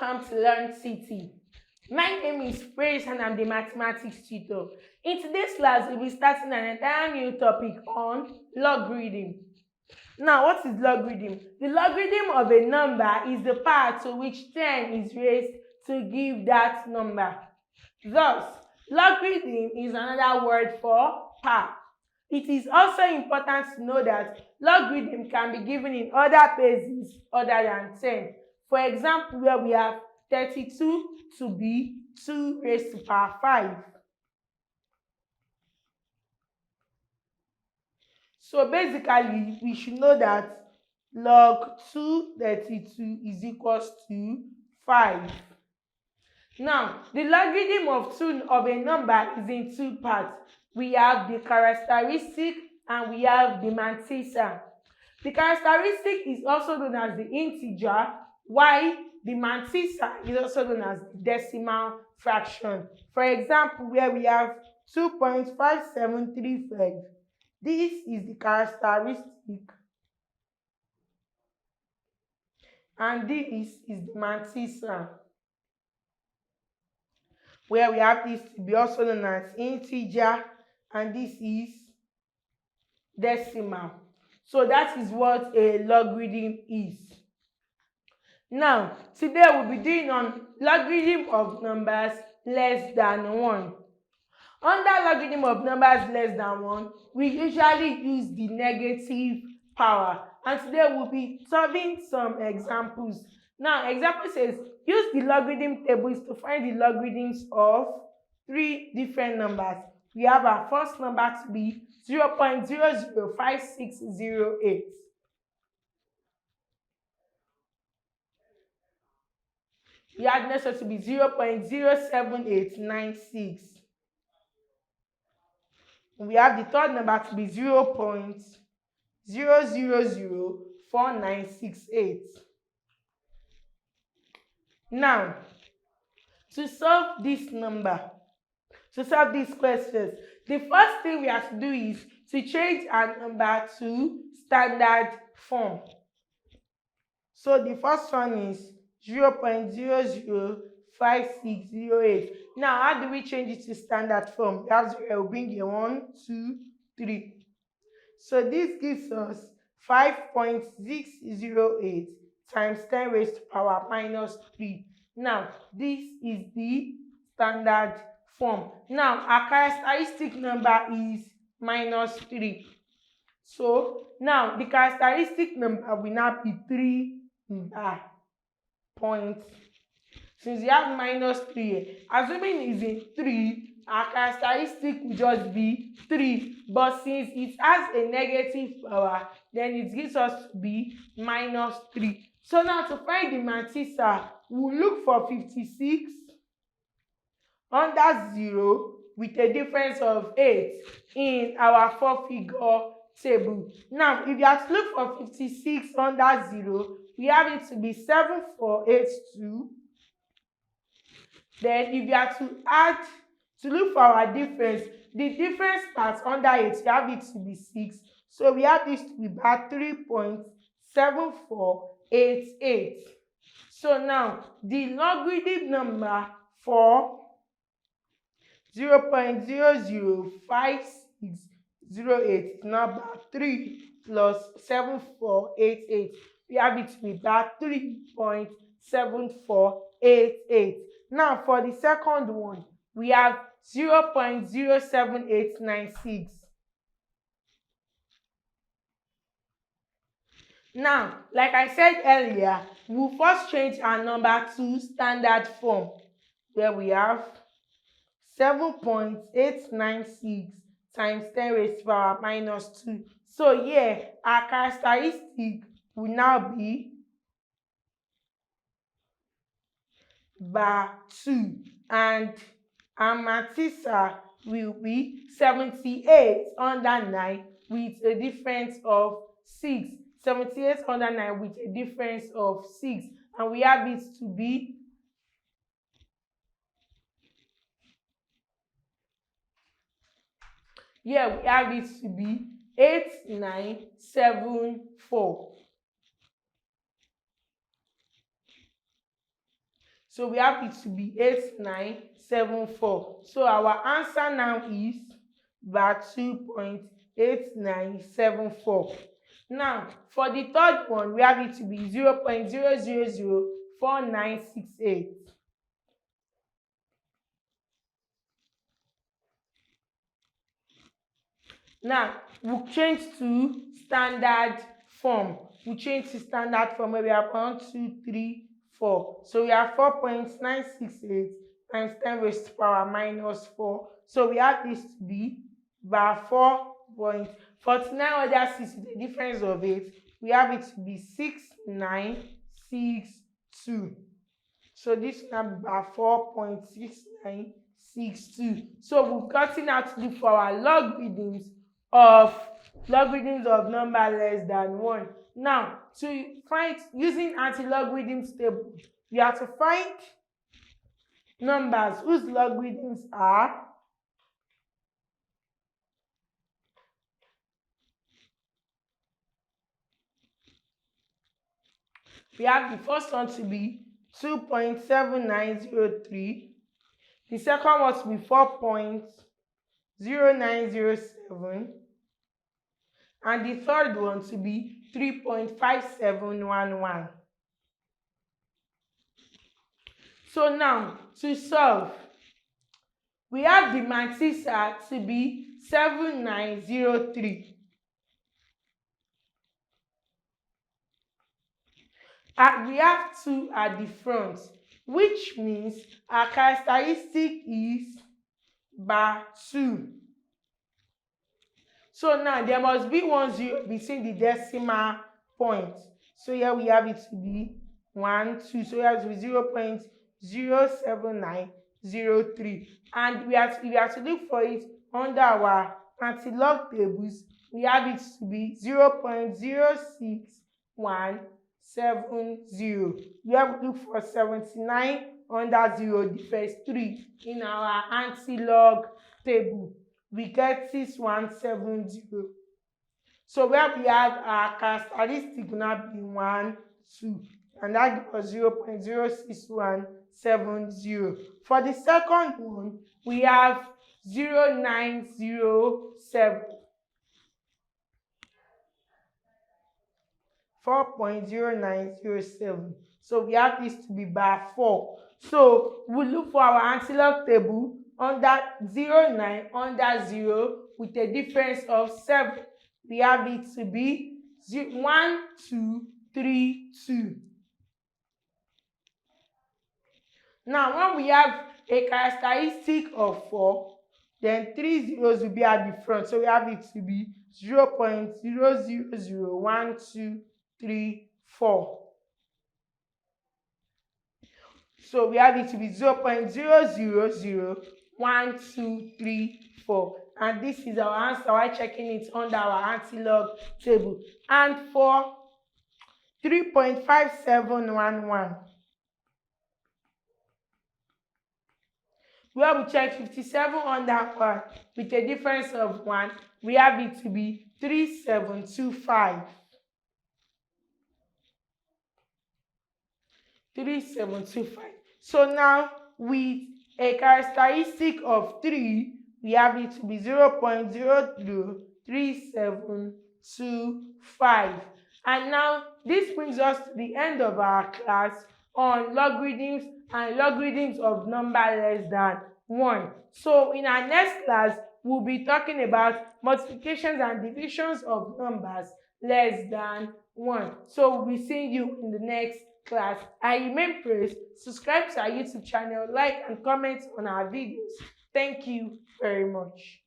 welcome to LearnCity. My name is Praise and I'm the mathematics tutor. In today's class, we'll be starting an entire new topic on logarithm. Now, what is logarithm? The logarithm of a number is the power to which 10 is raised to give that number. Thus, logarithm is another word for power. It is also important to know that logarithm can be given in other bases other than 10. For example, where we have 32 to be 2 raised to power 5. So basically, we should know that log 232 is equals to 5. Now, the logarithm of a number is in two parts. We have the characteristic and we have the mantissa. The characteristic is also known as the integer, while the mantissa is also known as the decimal fraction. For example, where we have 2.5735, this is the characteristic and this is the mantissa, where we have this to be also known as integer and this is decimal. So that is what a logarithm is. Now, today we'll be doing on logarithm of numbers less than 1. Under logarithm of numbers less than 1, we usually use the negative power. And today we'll be solving some examples. Now, example says, use the logarithm tables to find the logarithms of 3 different numbers. We have our first number to be 0.005608. We have next one to be 0.07896. We have the third number to be 0.0004968. Now, to solve this questions, the first thing we have to do is to change our number to standard form. So the first one is 0.005608. Now, how do we change it to standard form? We have 0, we'll bring a 1, 2, 3. So this gives us 5.608 times 10 raised to power minus 3. Now, this is the standard form. Now, our characteristic number is minus 3. So, now the characteristic number will now be 3 point. Since we have minus 3, assuming it's in 3, our characteristic will just be 3. But since it has a negative power, then it gives us to be minus 3. So now to find the mantissa, we'll look for 56 under 0 with a difference of 8 in our 4-figure table. Now, if you have to look for 56 under 0, we have it to be 7482. Then if you have to look for our difference, the difference part under 8, we have it to be 6. So we have this to be about 3.7488. So now the logarithm number for 0.005608 is now about 3 plus 7488. We have it to be about 3.7488. Now for the second one, we have 0.07896. Now, like I said earlier, we'll first change our number to standard form, where we have 7.896 times 10 raised to power minus 2. So here, our characteristic will now be by 2, and our mantissa will be 78 under 9 with a difference of 6. 78 under 9 with a difference of 6, and we have it to be we have it to be 8974. So we have it to be 8974. So our answer now is bar 2.8974. Now for the third one, we have it to be 0.0004968. Now we'll change to standard form. Where we have 1, 2, 3, 4. So we have 4.968 times 10 raised to the power minus 4. So we have this to be bar 4.49 other 6 with a difference of 8. We have it to be 6962. So this will now be bar 4.6962. So we've gotten out to look for our logarithms of number less than 1. Now, to find using anti-logarithms table, we have to find numbers whose logarithms are we have the first one to be 2.7903, the second one to be 4.0907, and the third one to be 3.5711. So now to solve, we have the matrix to be 7903. We have 2 at the front, which means our characteristic is bar 2. So now there must be 1 0 between the decimal points. So here we have it to be 1, 2. So we have to be 0.07903. And we have to look for it under our anti-log tables. We have it to be 0.06170. We have to look for 79 under 0, the first 3 in our anti-log table. We get 6170. So where we have our characteristic will now be 1, 2, and that gives us 0.06170. For the second one, we have 0907. 4.0907. So we have this to be bar 4. So we look for our anti-log table under 09 under 0 with a difference of 7. We have it to be 1, 2, 3, 2. Now when we have a characteristic of 4, then 3 zeros will be at the front. So we have it to be 0.000123 So we have it to be 0.000123 and this is our answer while checking it under our anti-log table. And for 3.5711, where we check 57 under 1 with a difference of 1, we have it to be 3725. 3725. So now with a characteristic of 3, we have it to be 0.03725. And now this brings us to the end of our class on logarithms and logarithms of number less than 1. So in our next class, we'll be talking about multiplications and divisions of numbers less than 1. So we'll be seeing you in the next class. I remain praised. Subscribe to our YouTube channel, like and comment on our videos. Thank you very much.